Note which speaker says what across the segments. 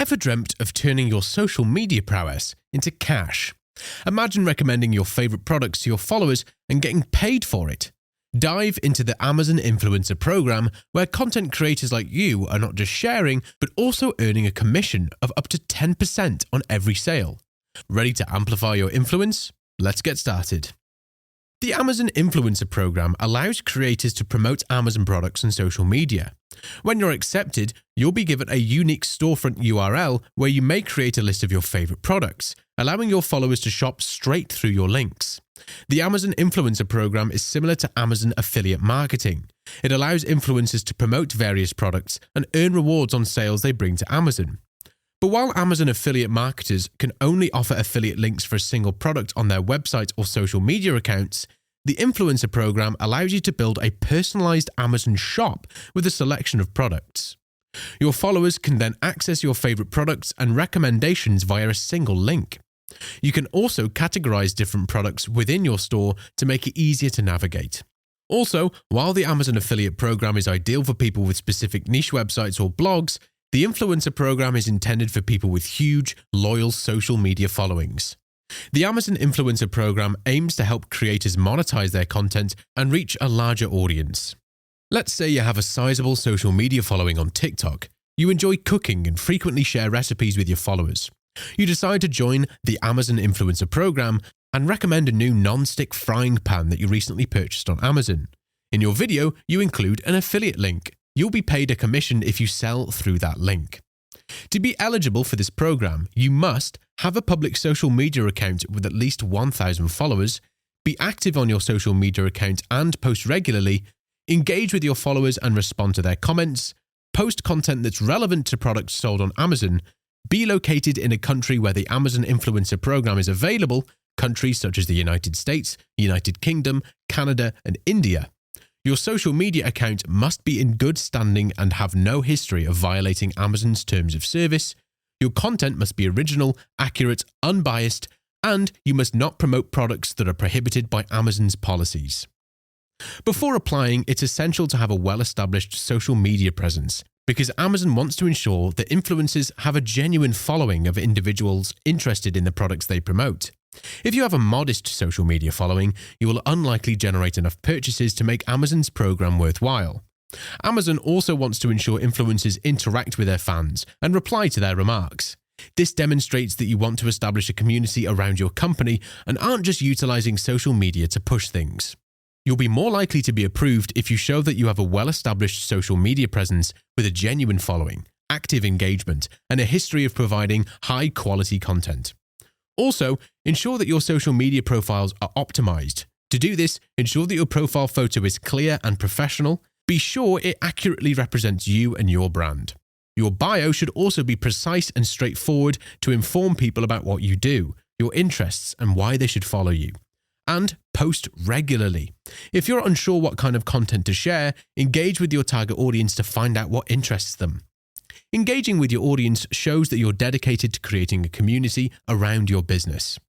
Speaker 1: Ever dreamt of turning your social media prowess into cash? Imagine recommending your favorite products to your followers and getting paid for it. Dive into the Amazon Influencer Program, where content creators like you are not just sharing, but also earning a commission of up to 10% on every sale. Ready to amplify your influence? Let's get started. The Amazon Influencer Program allows creators to promote Amazon products on social media. When you're accepted, you'll be given a unique storefront URL where you may create a list of your favorite products, allowing your followers to shop straight through your links. The Amazon Influencer Program is similar to Amazon affiliate marketing. It allows influencers to promote various products and earn rewards on sales they bring to Amazon. But while Amazon affiliate marketers can only offer affiliate links for a single product on their website or social media accounts, the Influencer Program allows you to build a personalized Amazon shop with a selection of products. Your followers can then access your favorite products and recommendations via a single link. You can also categorize different products within your store to make it easier to navigate. Also, while the Amazon affiliate program is ideal for people with specific niche websites or blogs, the Influencer Program is intended for people with huge, loyal social media followings. The Amazon Influencer Program aims to help creators monetize their content and reach a larger audience. Let's say you have a sizable social media following on TikTok. You enjoy cooking and frequently share recipes with your followers. You decide to join the Amazon Influencer Program and recommend a new non-stick frying pan that you recently purchased on Amazon. In your video, you include an affiliate link. You'll be paid a commission if you sell through that link. To be eligible for this program, you must have a public social media account with at least 1,000 followers, be active on your social media account and post regularly, engage with your followers and respond to their comments, post content that's relevant to products sold on Amazon, be located in a country where the Amazon Influencer Program is available, countries such as the United States, United Kingdom, Canada, and India. Your social media account must be in good standing and have no history of violating Amazon's terms of service. Your content must be original, accurate, unbiased, and you must not promote products that are prohibited by Amazon's policies. Before applying, it's essential to have a well-established social media presence because Amazon wants to ensure that influencers have a genuine following of individuals interested in the products they promote. If you have a modest social media following, you will unlikely generate enough purchases to make Amazon's program worthwhile. Amazon also wants to ensure influencers interact with their fans and reply to their remarks. This demonstrates that you want to establish a community around your company and aren't just utilizing social media to push things. You'll be more likely to be approved if you show that you have a well-established social media presence with a genuine following, active engagement, and a history of providing high-quality content. Also, ensure that your social media profiles are optimized. To do this, ensure that your profile photo is clear and professional. Be sure it accurately represents you and your brand. Your bio should also be precise and straightforward to inform people about what you do, your interests, and why they should follow you. And post regularly. If you're unsure what kind of content to share, engage with your target audience to find out what interests them. Engaging with your audience shows that you're dedicated to creating a community around your business.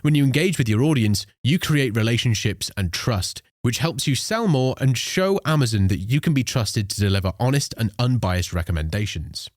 Speaker 1: When you engage with your audience, you create relationships and trust, which helps you sell more and show Amazon that you can be trusted to deliver honest and unbiased recommendations.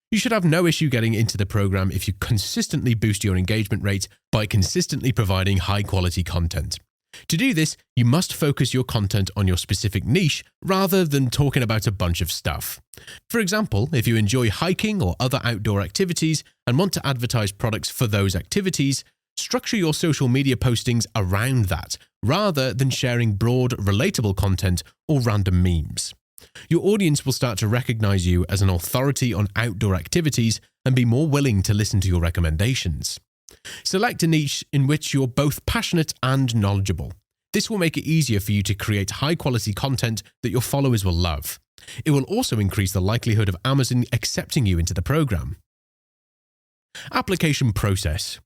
Speaker 1: You should have no issue getting into the program if you consistently boost your engagement rate by consistently providing high-quality content. To do this, you must focus your content on your specific niche rather than talking about a bunch of stuff. For example, if you enjoy hiking or other outdoor activities and want to advertise products for those activities, structure your social media postings around that rather than sharing broad, relatable content or random memes. Your audience will start to recognize you as an authority on outdoor activities and be more willing to listen to your recommendations. Select a niche in which you're both passionate and knowledgeable. This will make it easier for you to create high-quality content that your followers will love. It will also increase the likelihood of Amazon accepting you into the program. Application process.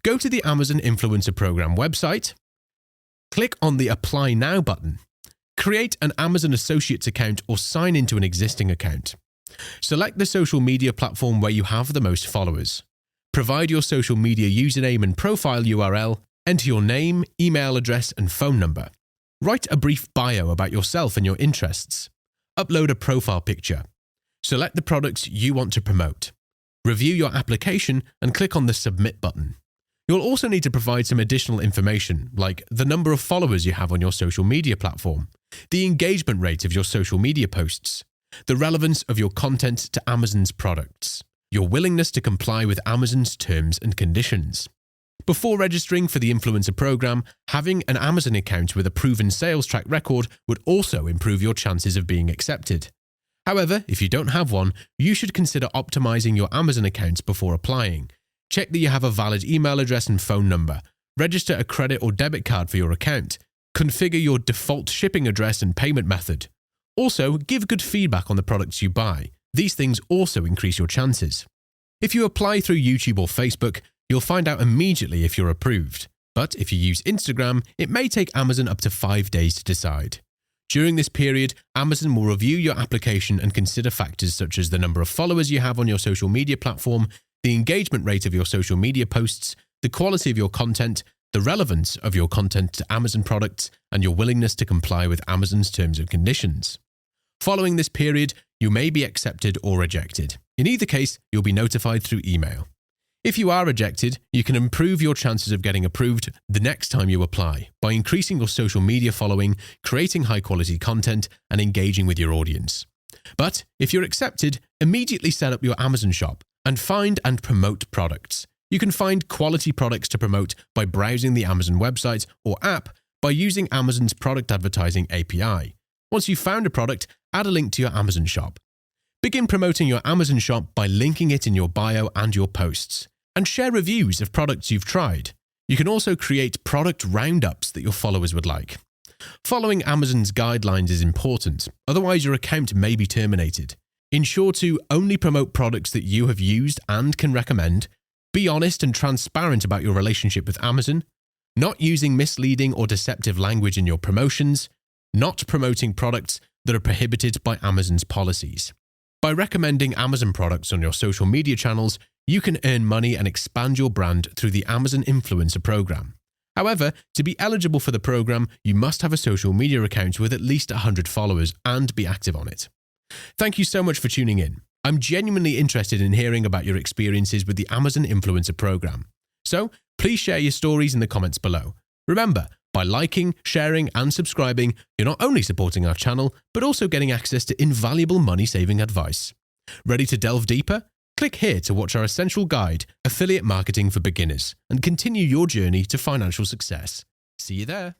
Speaker 1: Go to the Amazon Influencer Program website. Click on the Apply Now button. Create an Amazon Associates account or sign into an existing account. Select the social media platform where you have the most followers. Provide your social media username and profile URL, enter your name, email address, and phone number. Write a brief bio about yourself and your interests. Upload a profile picture. Select the products you want to promote. Review your application and click on the Submit button. You'll also need to provide some additional information, like the number of followers you have on your social media platform, the engagement rate of your social media posts, the relevance of your content to Amazon's products, your willingness to comply with Amazon's terms and conditions. Before registering for the influencer program, having an Amazon account with a proven sales track record would also improve your chances of being accepted. However, if you don't have one, you should consider optimizing your Amazon account before applying. Check that you have a valid email address and phone number. Register a credit or debit card for your account. Configure your default shipping address and payment method. Also, give good feedback on the products you buy. These things also increase your chances. If you apply through YouTube or Facebook, you'll find out immediately if you're approved. But if you use Instagram, it may take Amazon up to 5 days to decide. During this period, Amazon will review your application and consider factors such as the number of followers you have on your social media platform, the engagement rate of your social media posts, the quality of your content, the relevance of your content to Amazon products, and your willingness to comply with Amazon's terms and conditions. Following this period, you may be accepted or rejected. In either case, you'll be notified through email. If you are rejected, you can improve your chances of getting approved the next time you apply by increasing your social media following, creating high-quality content, and engaging with your audience. But if you're accepted, immediately set up your Amazon shop and find and promote products. You can find quality products to promote by browsing the Amazon website or app by using Amazon's product advertising API. Once you've found a product, add a link to your Amazon shop. Begin promoting your Amazon shop by linking it in your bio and your posts, and share reviews of products you've tried. You can also create product roundups that your followers would like. Following Amazon's guidelines is important, otherwise your account may be terminated. Ensure to only promote products that you have used and can recommend. Be honest and transparent about your relationship with Amazon. Not using misleading or deceptive language in your promotions. Not promoting products that are prohibited by Amazon's policies. By recommending Amazon products on your social media channels, you can earn money and expand your brand through the Amazon Influencer program. However, to be eligible for the program, you must have a social media account with at least 100 followers and be active on it. Thank you so much for tuning in. I'm genuinely interested in hearing about your experiences with the Amazon Influencer program. So, please share your stories in the comments below. Remember, by liking, sharing, and subscribing, you're not only supporting our channel, but also getting access to invaluable money-saving advice. Ready to delve deeper? Click here to watch our essential guide, Affiliate Marketing for Beginners, and continue your journey to financial success. See you there.